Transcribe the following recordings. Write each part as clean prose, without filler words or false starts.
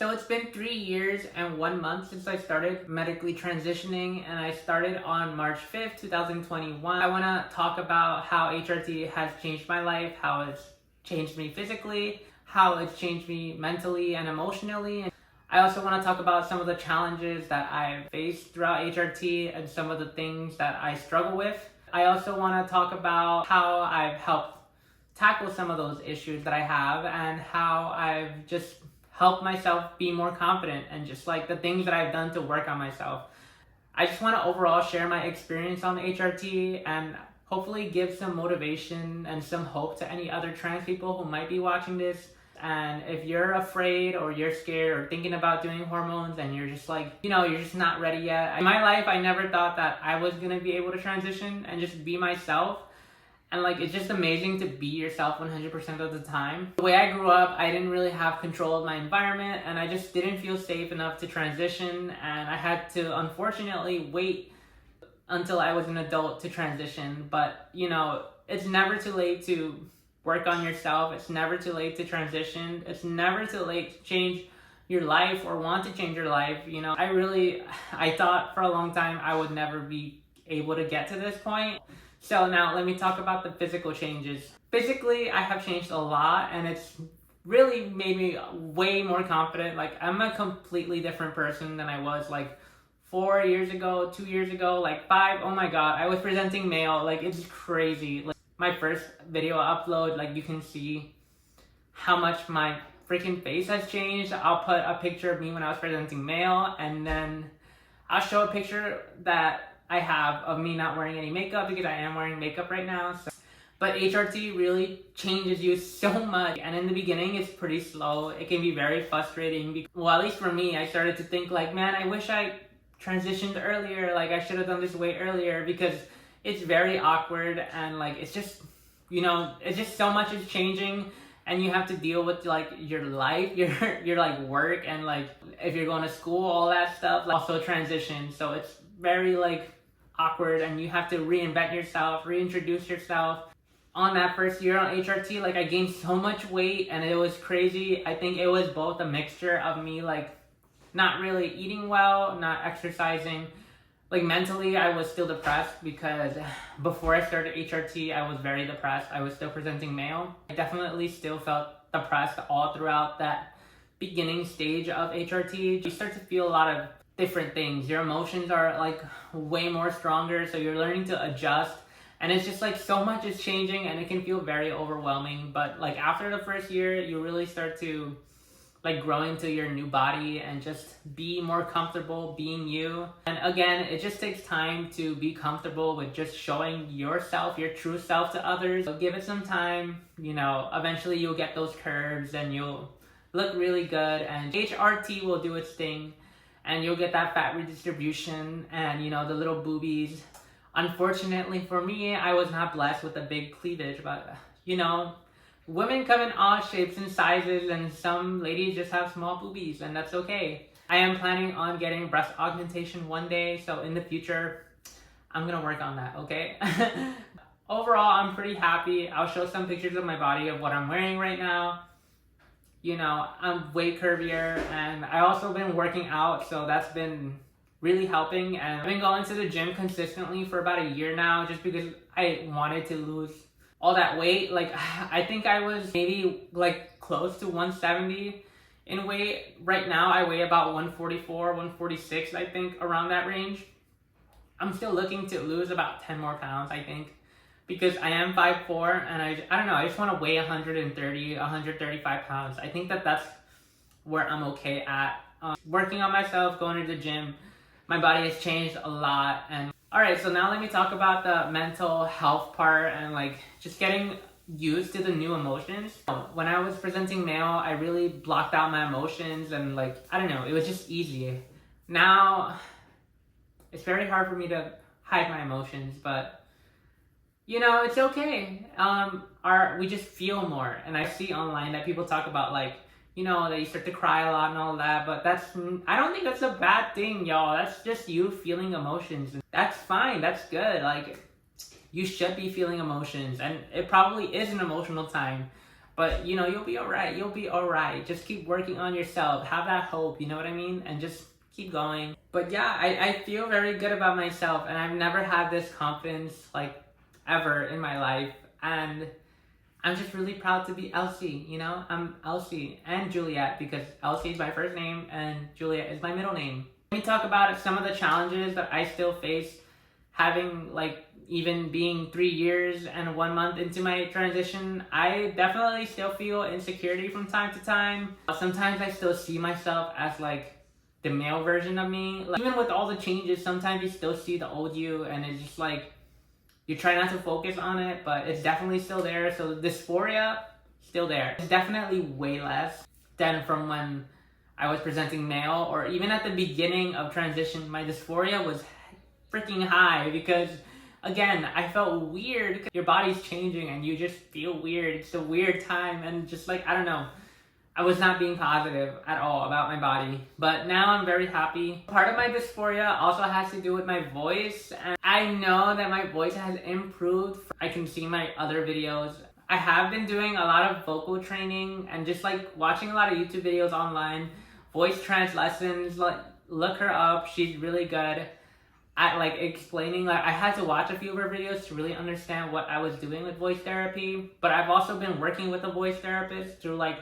So it's been 3 years and 1 month since I started medically transitioning, and I started on March 5th, 2021. I want to talk about how HRT has changed my life, how it's changed me physically, how it's changed me mentally and emotionally. And I also want to talk about some of the challenges that I've faced throughout HRT and some of the things that I struggle with. I also want to talk about how I've helped tackle some of those issues that I have and how I've just helped myself be more confident and just like the things that I've done to work on myself. I just want to overall share my experience on HRT and hopefully give some motivation and some hope to any other trans people who might be watching this. And if you're afraid or you're scared or thinking about doing hormones and you're just like, you're just not ready yet. In my life, I never thought that I was going to be able to transition and just be myself. And like, it's just amazing to be yourself 100% of the time. The way I grew up, I didn't really have control of my environment and I just didn't feel safe enough to transition. And I had to unfortunately wait until I was an adult to transition. But it's never too late to work on yourself. It's never too late to transition. It's never too late to change your life or want to change your life. I thought for a long time I would never be able to get to this point. So now let me talk about the physical changes. Physically, I have changed a lot and it's really made me way more confident. Like, I'm a completely different person than I was like 4 years ago, 2 years ago, like 5. Oh my God, I was presenting male. Like, it's crazy. Like, my first video upload, like you can see how much my freaking face has changed. I'll put a picture of me when I was presenting male, and then I'll show a picture that I have of me not wearing any makeup because I am wearing makeup right now. But HRT really changes you so much, and in the beginning it's pretty slow. It can be very frustrating. Well, at least for me, I started to think like, man, I wish I transitioned earlier. Like, I should have done this way earlier, because it's very awkward and like it's just it's just so much is changing, and you have to deal with like your life, your like work, and like if you're going to school, all that stuff, like, also transition. So it's very like awkward, and you have to reinvent yourself, reintroduce yourself. On that first year on HRT, like, I gained so much weight and it was crazy. I think it was both a mixture of me like not really eating well, not exercising. Like, mentally I was still depressed because before I started HRT I was very depressed. I was still presenting male. I definitely still felt depressed all throughout that beginning stage of HRT. You start to feel a lot of different things. Your emotions are like way more stronger, so you're learning to adjust, and it's just like so much is changing and it can feel very overwhelming. But like after the first year, you really start to like grow into your new body and just be more comfortable being you. And again, it just takes time to be comfortable with just showing yourself, your true self, to others. So give it some time. Eventually you'll get those curves and you'll look really good, and HRT will do its thing. And you'll get that fat redistribution and, the little boobies. Unfortunately for me, I was not blessed with a big cleavage, but, women come in all shapes and sizes, and some ladies just have small boobies, and that's okay. I am planning on getting breast augmentation one day, so in the future, I'm gonna work on that, okay? Overall, I'm pretty happy. I'll show some pictures of my body of what I'm wearing right now. I'm way curvier, and I also been working out, so that's been really helping. And I've been going to the gym consistently for about a year now, just because I wanted to lose all that weight. Like, I think I was maybe like close to 170 in weight. Right now I weigh about 144, 146, I think, around that range. I'm still looking to lose about 10 more pounds, I think, because I am 5'4", and I don't know, I just want to weigh 130, 135 pounds. I think that's where I'm okay at. Working on myself, going to the gym, my body has changed a lot. And alright, so now let me talk about the mental health part and like just getting used to the new emotions. When I was presenting male, I really blocked out my emotions, and like, I don't know, it was just easy. Now, it's very hard for me to hide my emotions, but it's okay. We just feel more. And I see online that people talk about like, that you start to cry a lot and all that, but I don't think that's a bad thing, y'all. That's just you feeling emotions. That's fine. That's good. Like, you should be feeling emotions, and it probably is an emotional time, But you know, you'll be alright. You'll be alright. Just keep working on yourself. Have that hope, you know what I mean? And just keep going. But yeah, I feel very good about myself, and I've never had this confidence like ever in my life. And I'm just really proud to be Elsy, you know? I'm Elsy and Juliet because Elsy is my first name and Juliet is my middle name. Let me talk about some of the challenges that I still face having like even being 3 years and 1 month into my transition. I definitely still feel insecurity from time to time. Sometimes I still see myself as like the male version of me. Like, even with all the changes, sometimes you still see the old you, and it's just like you try not to focus on it, but it's definitely still there. So the dysphoria, still there. It's definitely way less than from when I was presenting male, or even at the beginning of transition, my dysphoria was freaking high because again, I felt weird because your body's changing and you just feel weird. It's a weird time, and just like, I don't know. I was not being positive at all about my body, but now I'm very happy. Part of my dysphoria also has to do with my voice, and I know that my voice has improved. I can see my other videos. I have been doing a lot of vocal training and just like watching a lot of YouTube videos online, voice trans lessons. Like, look her up, she's really good at like explaining. Like, I had to watch a few of her videos to really understand what I was doing with voice therapy, but I've also been working with a voice therapist through like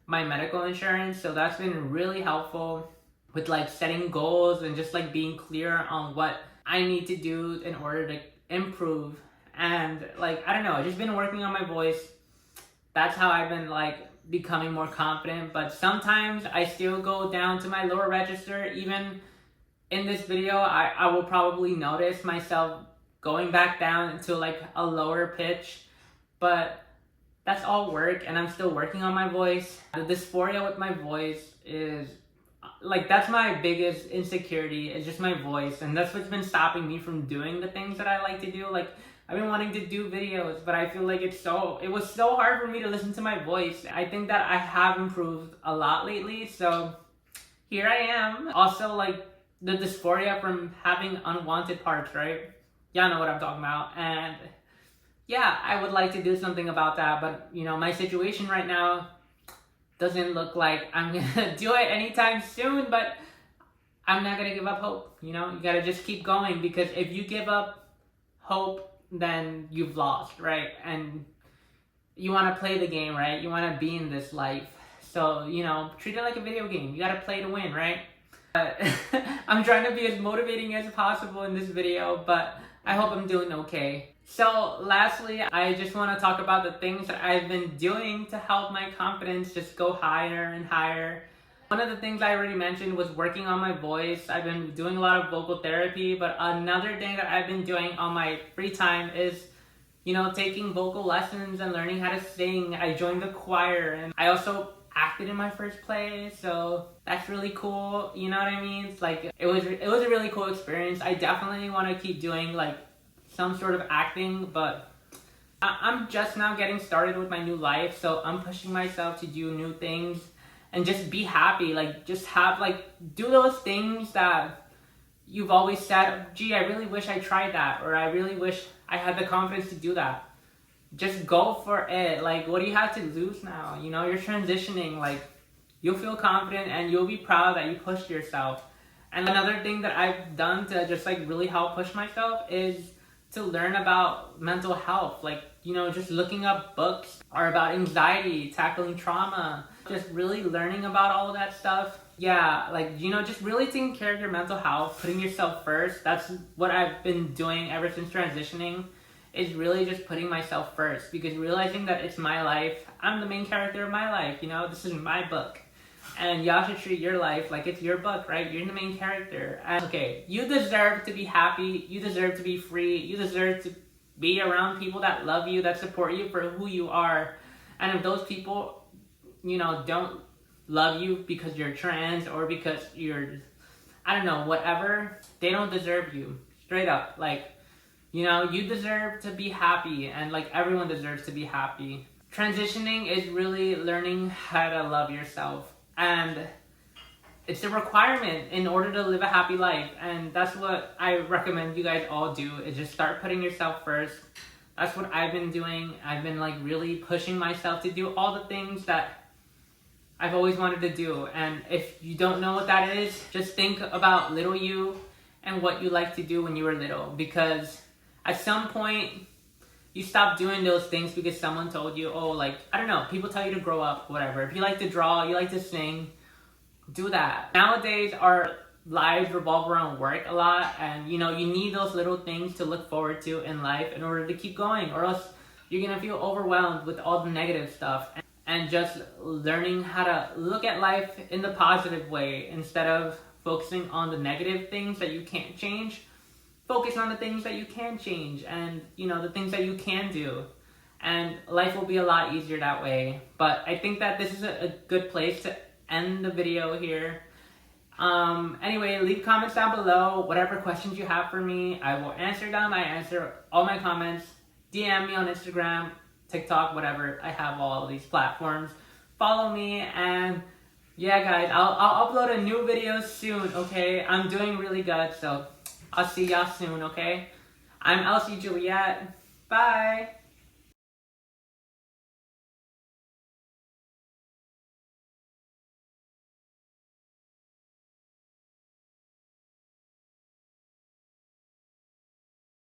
my medical insurance, so that's been really helpful with like setting goals and just like being clear on what I need to do in order to improve. And like, I don't know, I've just been working on my voice. That's how I've been like becoming more confident. But sometimes I still go down to my lower register. Even in this video, I will probably notice myself going back down to like a lower pitch, but that's all work, and I'm still working on my voice. The dysphoria with my voice is like, that's my biggest insecurity, is just my voice, and that's what's been stopping me from doing the things that I like to do. Like, I've been wanting to do videos, but I feel like it was so hard for me to listen to my voice. I think that I have improved a lot lately, so here I am. Also, like, the dysphoria from having unwanted parts, right? Y'all know what I'm talking about. And yeah, I would like to do something about that, but you know, my situation right now doesn't look like I'm gonna do it anytime soon, but I'm not gonna give up hope. You know, you gotta just keep going, because if you give up hope, then you've lost, right? And you wanna play the game, right? You wanna be in this life. So, you know, treat it like a video game. You gotta play to win, right? I'm trying to be as motivating as possible in this video, but I hope I'm doing okay. So lastly, I just want to talk about the things that I've been doing to help my confidence just go higher and higher. One of the things I already mentioned was working on my voice. I've been doing a lot of vocal therapy, but another thing that I've been doing on my free time is, you know, taking vocal lessons and learning how to sing. I joined the choir, and I also acted in my first play, so that's really cool. You know what I mean? It's like, it was a really cool experience. I definitely want to keep doing like some sort of acting, but I'm just now getting started with my new life, so I'm pushing myself to do new things and just be happy. Like, just have like, do those things that you've always said, gee, I really wish I tried that, or I really wish I had the confidence to do that. Just go for it. Like, what do you have to lose now? You know, you're transitioning. Like, you'll feel confident and you'll be proud that you pushed yourself. And another thing that I've done to just like really help push myself is to learn about mental health. Like, you know, just looking up books or about anxiety, tackling trauma, just really learning about all of that stuff. Yeah, like, you know, just really taking care of your mental health, putting yourself first. That's what I've been doing ever since transitioning, is really just putting myself first, because realizing that it's my life, I'm the main character of my life, you know, this is my book. And y'all should treat your life like it's your book, right? You're the main character. And okay, you deserve to be happy, you deserve to be free, you deserve to be around people that love you, that support you for who you are. And if those people, you know, don't love you because you're trans or because you're, I don't know, whatever, they don't deserve you. Straight up. Like, you know, you deserve to be happy, and like, everyone deserves to be happy. Transitioning is really learning how to love yourself, and it's a requirement in order to live a happy life. And that's what I recommend you guys all do, is just start putting yourself first. That's what I've been doing. I've been like really pushing myself to do all the things that I've always wanted to do. And if you don't know what that is, just think about little you and what you like to do when you were little. Because at some point, you stop doing those things because someone told you, oh, like, I don't know, people tell you to grow up, whatever. If you like to draw, you like to sing, do that. Nowadays, our lives revolve around work a lot, and you need those little things to look forward to in life in order to keep going, or else you're gonna feel overwhelmed with all the negative stuff. And just learning how to look at life in the positive way instead of focusing on the negative things that you can't change. Focus on the things that you can change, and the things that you can do, and life will be a lot easier that way. But I think that this is a good place to end the video here. Anyway, leave comments down below, whatever questions you have for me, I will answer them. I answer all my comments. DM me on Instagram, TikTok, whatever. I have all of these platforms. Follow me, and yeah, guys, I'll upload a new video soon. Okay, I'm doing really good, so I'll see y'all soon, okay? I'm Elsy Juliet. Bye!